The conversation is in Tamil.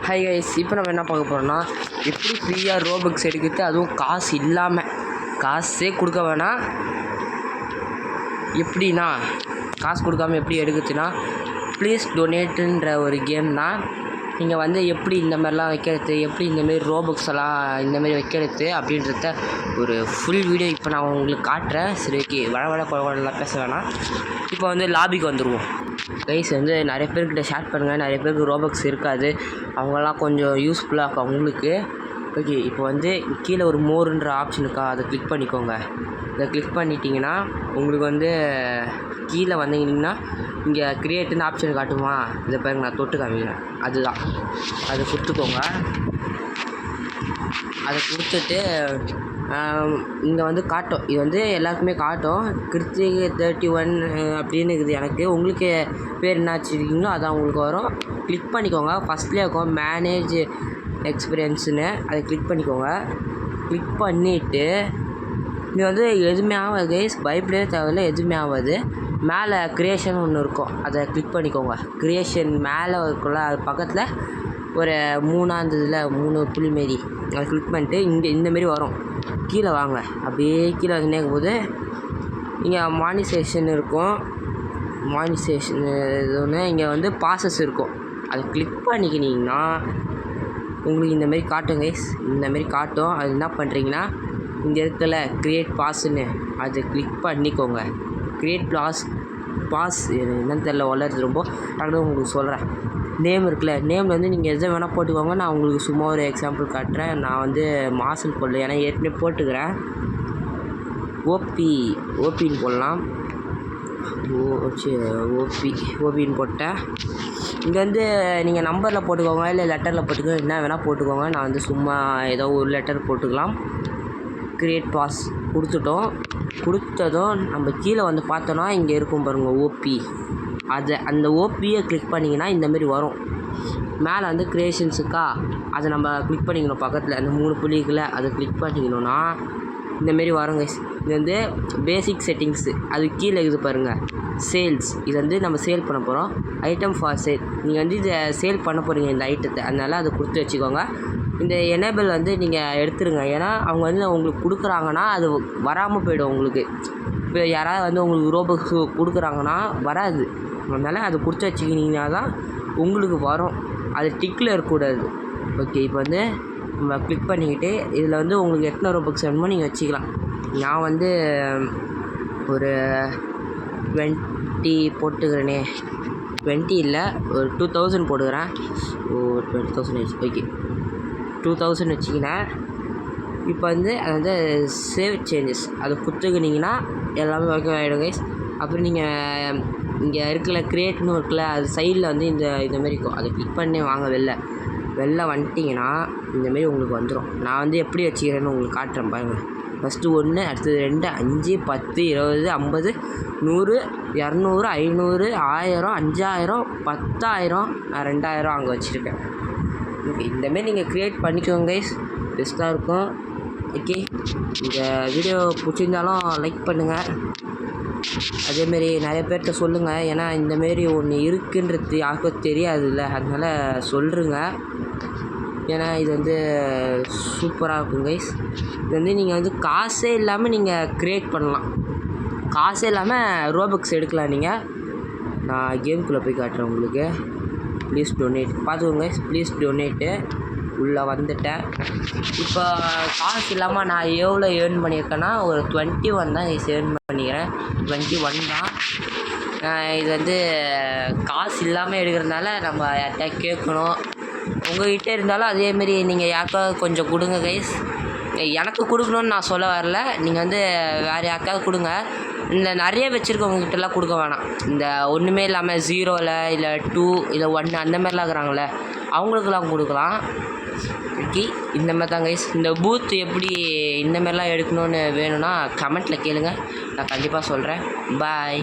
ஹாய் கைஸ், இப்போ நம்ம என்ன பார்க்க போகிறோம்னா எப்படி ஃப்ரீயாக ரோபக்ஸ் எடுக்கிறது, அதுவும் காசு இல்லாமல், காசே கொடுக்க வேணாம். எப்படின்னா காசு கொடுக்காமல் எப்படி எடுக்குதுன்னா ப்ளீஸ் டொனேட்டுன்ற ஒரு கேம் தான். நீங்கள் வந்து எப்படி இந்த மாதிரிலாம் வைக்கிறது, எப்படி இந்தமாரி ரோபக்ஸ் எல்லாம் இந்தமாரி வைக்கிறது அப்படின்றத ஒரு ஃபுல் வீடியோ இப்போ நான் உங்களுக்கு காட்டுறேன். சரி, ஓகே, வளவெல்லாம் பேச வேணாம். இப்போ வந்து லாபிக்கு வந்துடுவோம். கைஸ் வந்து நிறைய பேர்கிட்ட ஷேர் பண்ணுங்கள். நிறைய பேருக்கு ரோபக்ஸ் இருக்காது, அவங்கெல்லாம் கொஞ்சம் யூஸ்ஃபுல்லாக இருக்கும் அவங்களுக்கு. ஓகே, இப்போ வந்து கீழே ஒரு மோருன்ற ஆப்ஷன் இருக்கா, அதை கிளிக் பண்ணிக்கோங்க. இதை கிளிக் பண்ணிட்டீங்கன்னா உங்களுக்கு வந்து கீழே வந்தீங்கன்னா இங்கே க்ரியேட்டுன்னு ஆப்ஷன் காட்டுமா, இதை பாருங்க, நான் தொட்டு காமிக்கிறேன். அதுதான், அதை கொடுத்துக்கோங்க. அதை கொடுத்துட்டு இங்கே வந்து காட்டும், இது வந்து எல்லாருக்குமே காட்டும். கிருத்திக் 31 அப்படின்னு இருக்குது. எனக்கு உங்களுக்கு பேர் என்ன வச்சுருக்கீங்களோ அதான் உங்களுக்கு வரும். கிளிக் பண்ணிக்கோங்க. ஃபஸ்ட்லேயே இருக்கும் மேனேஜ் எக்ஸ்பீரியன்ஸுன்னு, அதை கிளிக் பண்ணிக்கோங்க. கிளிக் பண்ணிவிட்டு இது வந்து எதுவுமே ஆகாது கைஸ், பயப்படவே தேவையில்லை, எதுவுமே ஆகாது. மேலே க்ரியேஷன் ஒன்று இருக்கும், அதை கிளிக் பண்ணிக்கோங்க. க்ரியேஷன் மேலே இருக்குள்ள அது பக்கத்தில் ஒரு 3 புள்ளி மாரி அதை கிளிக் பண்ணிட்டு இங்கே இந்தமாரி வரும். கீழே வாங்க, அப்படியே கீழே வந்து போது இங்கே மானிசேஷன் இருக்கும். மானிசேஷன் இது ஒன்று, இங்கே வந்து பாசஸ் இருக்கும். அதை கிளிக் பண்ணிக்கினீங்கன்னா உங்களுக்கு இந்தமாரி காட்டும் கைஸ், இந்தமாரி காட்டும். அது என்ன பண்ணுறீங்கன்னா இங்கே இருக்கல க்ரியேட் பாஸ்ன்னு, அதை கிளிக் பண்ணிக்கோங்க. க்ரியேட் பாஸ் என்னன்னு தெரில, வளருது ரொம்ப டக்குனு உங்களுக்கு சொல்கிறேன். நேம் இருக்குல்ல, நேமில் வந்து நீங்கள் எதை வேணால் போட்டுக்கோங்க. நான் உங்களுக்கு சும்மா ஒரு எக்ஸாம்பிள் காட்டுறேன். நான் வந்து மாசல் போடல, ஏன்னா ஏற்கனவே போட்டுக்கிறேன். ஓபின்னு போடலாம். ஓபின்னு போட்டேன். இங்கே வந்து நீங்கள் நம்பரில் போட்டுக்கோங்க, இல்லை லெட்டரில் போட்டுக்கோங்க, என்ன வேணால் போட்டுக்கோங்க. நான் வந்து சும்மா ஏதோ ஒரு லெட்டர் போட்டுக்கலாம். க்ரியேட் பாஸ் கொடுத்ததும் நம்ம கீழே வந்து பார்த்தோன்னா இங்கே இருக்கும் பாருங்கள் ஓபி, அந்த ஓபியை கிளிக் பண்ணிங்கன்னா இந்தமாரி வரும். மேலே வந்து க்ரியேஷன்ஸுக்கா, அதை நம்ம கிளிக் பண்ணிக்கணும். பக்கத்தில் அந்த 3 புள்ளிகளை அதை கிளிக் பண்ணிக்கணுன்னா இந்தமாரி வருங்க. இது வந்து பேசிக் செட்டிங்ஸு, அது கீழே இருக்குது பாருங்கள், சேல்ஸ். இது வந்து நம்ம சேல் பண்ண போகிறோம். ஐட்டம் ஃபார் சேல், நீங்கள் வந்து இதை சேல் பண்ண போகிறீங்க இந்த ஐட்டத்தை, அதனால் அதை கொடுத்து வச்சுக்கோங்க. இந்த எனேபிள் வந்து நீங்கள் எடுத்துருங்க, ஏன்னா அவங்க வந்து உங்களுக்கு கொடுக்குறாங்கன்னா அது வராமல் போய்டும் உங்களுக்கு. இப்போ யாராவது வந்து உங்களுக்கு ரோபக்ஸ் கொடுக்குறாங்கன்னா வராது, அதனால் அதை கொடுத்து வச்சுக்கினீங்கன்னா தான் உங்களுக்கு வரும். அது டிக்கில் இருக்கக்கூடாது. ஓகே, இப்போ வந்து நம்ம கிளிக் பண்ணிக்கிட்டு இதில் வந்து உங்களுக்கு எத்தனை ரோபக்ஸ் வேணுமோ நீங்கள் வச்சுக்கலாம். நான் வந்து ஒரு 20 போட்டுக்கிறேனே, 20 இல்லை, ஒரு 2000 போட்டுக்கிறேன். 20,000 ஆயிடுச்சு. ஓகே, 2000 வச்சுக்கினேன். இப்போ வந்து அது வந்து சேவ் சேஞ்சஸ் அதை கொடுத்துக்கினீங்கன்னா எல்லாமே ஓகே ஆகிடும் கைஸ். அப்புறம் நீங்கள் இங்கே இருக்கல க்ரியேட்னு இருக்குல்ல, அது சைடில் வந்து இந்தமாரி இருக்கும், அதை கிளிக் பண்ணி வாங்க. வெளில வந்துட்டிங்கன்னா இந்தமாரி உங்களுக்கு வந்துடும். நான் வந்து எப்படி வச்சுக்கிறேன்னு உங்களுக்கு காட்டுறேன் பாருங்கள். ஃபஸ்ட்டு 1, அடுத்தது 2, 5, 10, 20, 50, 100, 200, 500, 1000, 5000, 10,000, நான் 2000 அங்கே வச்சுருக்கேன். ஓகே, இந்தமாரி நீங்கள் க்ரியேட் பண்ணிக்கோங்க கைஸ், பெஸ்ட்டாக இருக்கும். ஓகே, இந்த வீடியோ பிடிச்சிருந்தாலும் லைக் பண்ணுங்கள். அதேமாரி நிறைய பேர்கிட்ட சொல்லுங்கள், ஏன்னா இந்தமாரி ஒன்று இருக்குன்றது யாருக்கும் தெரியாதுல்ல, அதனால் சொல்லுங்க. ஏன்னா இது வந்து சூப்பராக இருக்கும் கைஸ். இது வந்து நீங்கள் வந்து காசே இல்லாமல் நீங்கள் க்ரியேட் பண்ணலாம், காசே இல்லாமல் ரோபக்ஸ் எடுக்கலாம் நீங்கள். நான் கேமுக்குள்ளே போய் காட்டுறேன் உங்களுக்கு. ப்ளீஸ் டொனேட் பார்த்துக்கோங்க, ப்ளீஸ் டொனேட்டு. உள்ளே வந்துட்டேன். இப்போ காசு இல்லாமல் நான் எவ்வளோ ஏர்ன் பண்ணியிருக்கேன்னா ஒரு 21 தான் ஏர்ன் பண்ணிக்கிறேன். 21 தான். இது வந்து காசு இல்லாமல் எடுக்கிறதுனால நம்ம யார்கிட்ட கேட்கணும். உங்கள்கிட்ட இருந்தாலும் அதேமாரி நீங்கள் யாருக்காவது கொஞ்சம் கொடுங்க கைஸ். எனக்கு கொடுக்கணுன்னு நான் சொல்ல வரல, நீங்கள் வந்து வேறு யாருக்காவது கொடுங்க. இந்த நிறைய வச்சுருக்கவங்ககிட்டலாம் கொடுக்க வேணாம். இந்த ஒன்றுமே இல்லாமல் 0ல் இல்லை 2 இல்லை 1 அந்த மாதிரிலாம் இருக்கிறாங்களே, அவங்களுக்கெல்லாம் கொடுக்கலாம். ஓகே, இந்த மாதிரி தான் கைஸ். இந்த பூத் எப்படி இந்த மாதிரிலாம் எடுக்கணும்னு வேணும்னா கமெண்ட்டில் கேளுங்க, நான் கண்டிப்பாக சொல்கிறேன். பாய்.